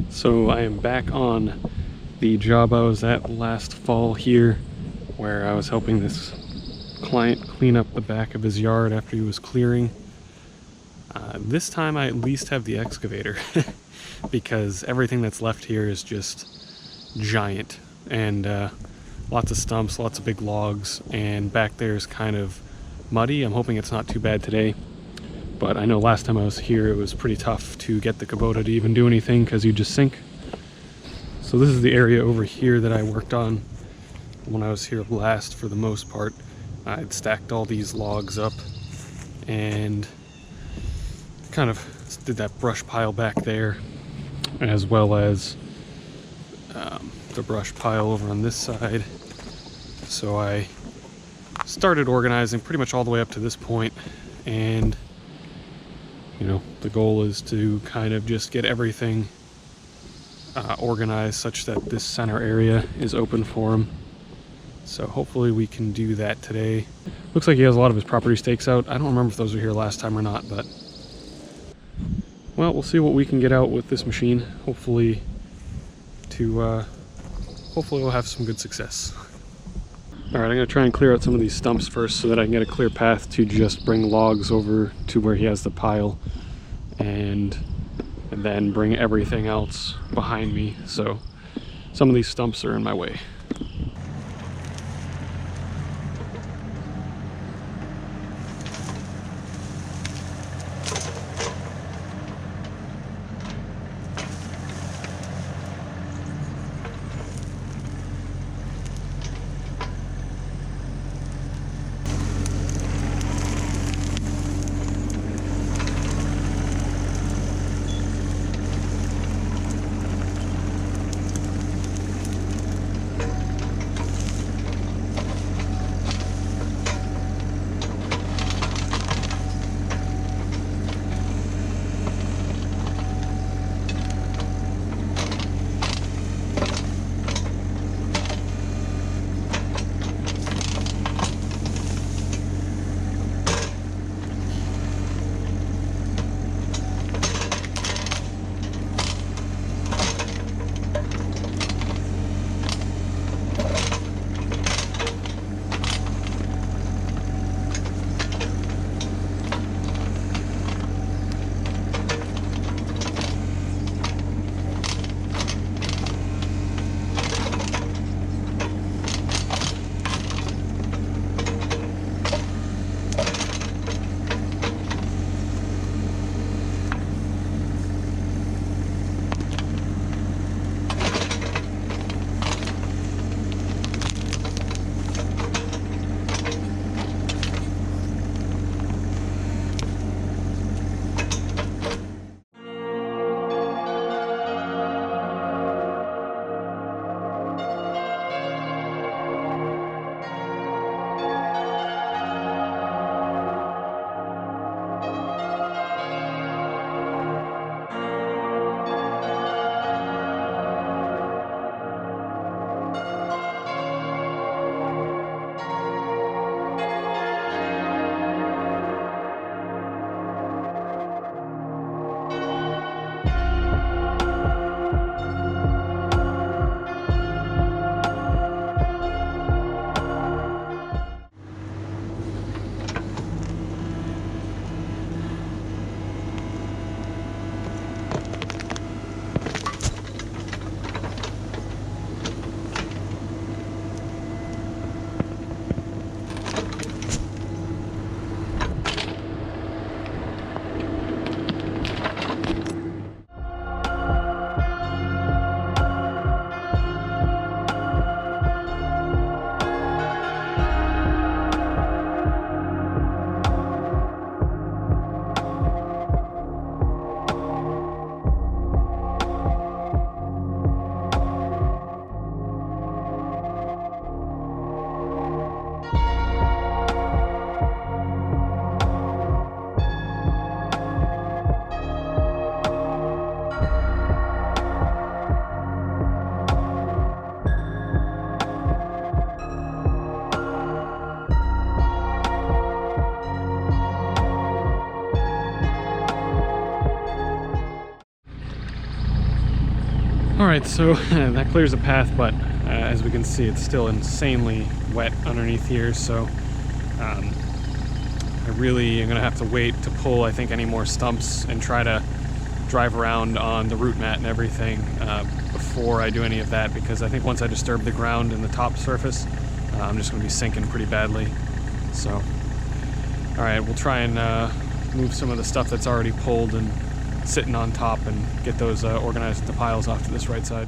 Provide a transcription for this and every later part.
So I am back on the job I was at last fall here, where I was helping this client clean up the back of his yard after he was clearing. This time I at least have the excavator because everything that's left here is just giant, and lots of stumps, lots of big logs, and back there is kind of muddy. I'm hoping it's not too bad today, but I know last time I was here it was pretty tough to get the Kubota to even do anything because you just sink. So this is the area over here that I worked on when I was here last. For the most part, I'd stacked all these logs up and kind of did that brush pile back there, as well as the brush pile over on this side. So I started organizing pretty much all the way up to this point, and you know, the goal is to kind of just get everything organized such that this center area is open for him. So hopefully we can do that today. Looks like he has a lot of his property stakes out. I don't remember if those were here last time or not, but well, we'll see what we can get out with this machine. Hopefully we'll have some good success. All right, I'm gonna try and clear out some of these stumps first so that I can get a clear path to just bring logs over to where he has the pile, and then bring everything else behind me. So some of these stumps are in my way. All right, so that clears a path, but as we can see, it's still insanely wet underneath here, so I really am gonna have to wait to pull, I think, any more stumps and try to drive around on the root mat and everything before I do any of that, because I think once I disturb the ground and the top surface, I'm just gonna be sinking pretty badly. So, all right, we'll try and move some of the stuff that's already pulled and sitting on top and get those organized into piles off to this right side.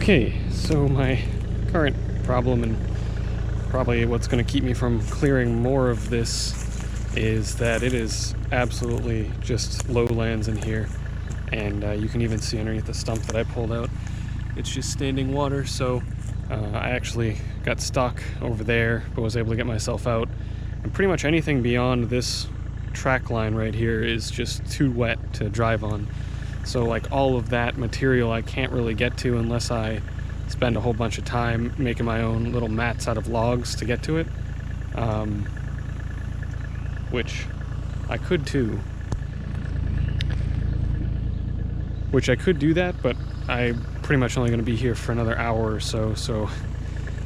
Okay, so my current problem, and probably what's going to keep me from clearing more of this, is that it is absolutely just lowlands in here. And you can even see underneath the stump that I pulled out, it's just standing water. So I actually got stuck over there, but was able to get myself out. And pretty much anything beyond this track line right here is just too wet to drive on. So like all of that material I can't really get to unless I spend a whole bunch of time making my own little mats out of logs to get to it. Which I could too. Which I could do that, but I'm pretty much only going to be here for another hour or so, so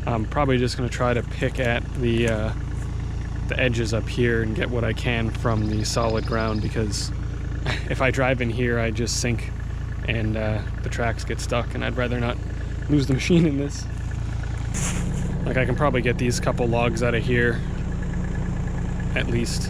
I'm probably just going to try to pick at the edges up here and get what I can from the solid ground, because if I drive in here I just sink and the tracks get stuck, and I'd rather not lose the machine in this. Like, I can probably get these couple logs out of here at least.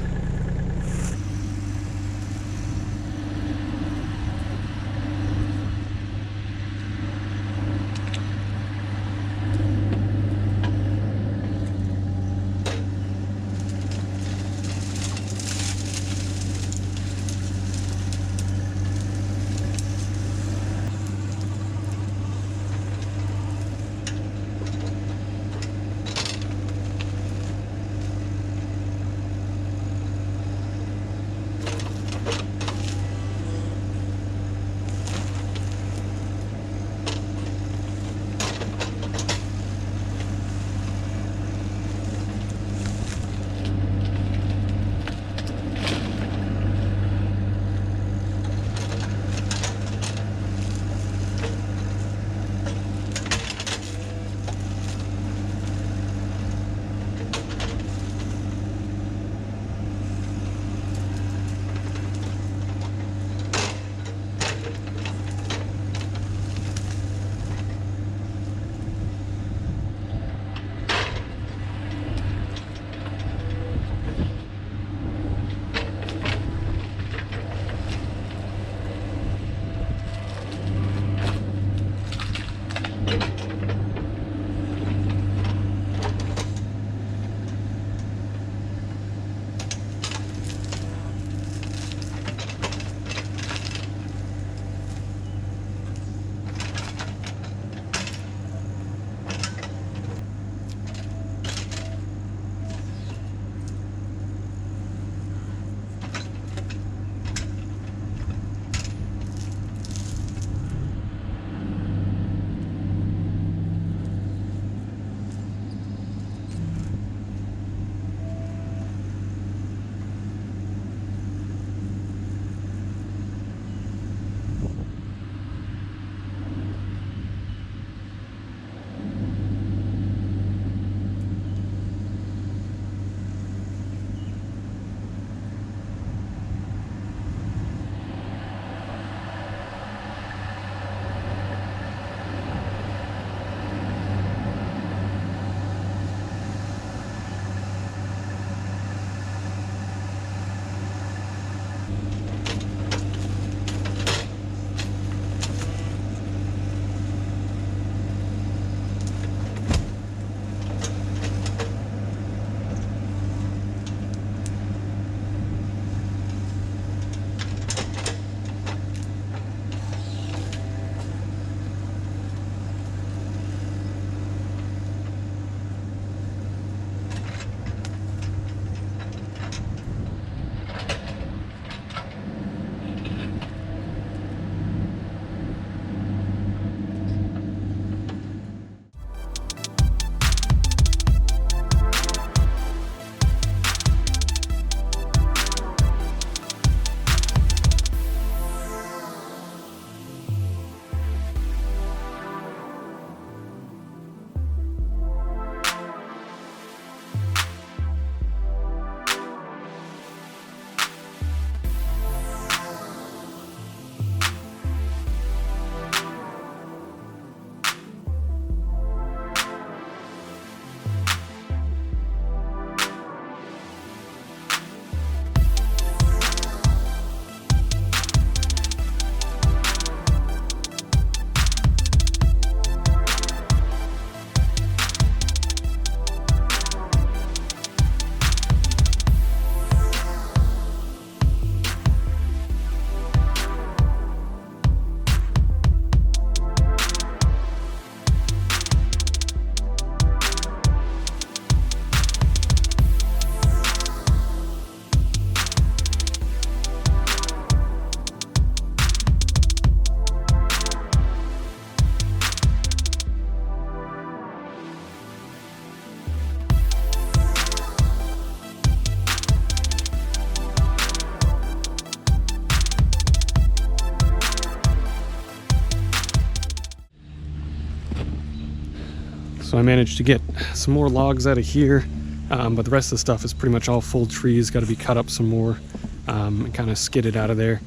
So I managed to get some more logs out of here, but the rest of the stuff is pretty much all full trees. Got to be cut up some more and kind of skidded out of there.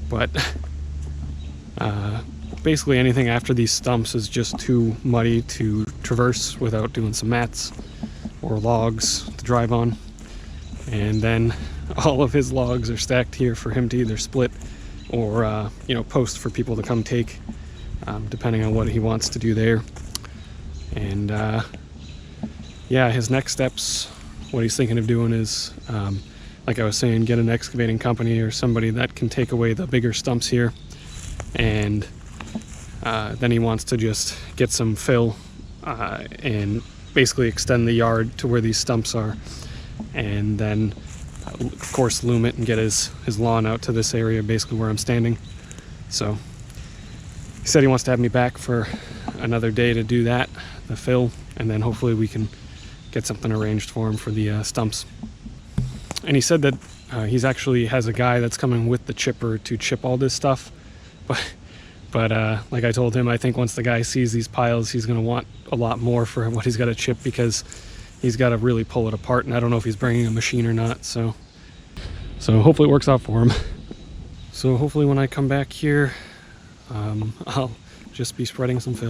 But basically anything after these stumps is just too muddy to traverse without doing some mats or logs to drive on. And then all of his logs are stacked here for him to either split or post for people to come take, depending on what he wants to do there. And yeah, his next steps, what he's thinking of doing is, like I was saying, get an excavating company or somebody that can take away the bigger stumps here. And then he wants to just get some fill and basically extend the yard to where these stumps are, and then of course loom it and get his lawn out to this area, basically where I'm standing. So he said he wants to have me back for another day to do that, the fill, and then hopefully we can get something arranged for him for the stumps. And he said that he's actually has a guy that's coming with the chipper to chip all this stuff, but like I told him, I think once the guy sees these piles, he's going to want a lot more for what he's got to chip, because he's got to really pull it apart, and I don't know if he's bringing a machine or not. So hopefully it works out for him. So hopefully when I come back here, I'll just be spreading some fill.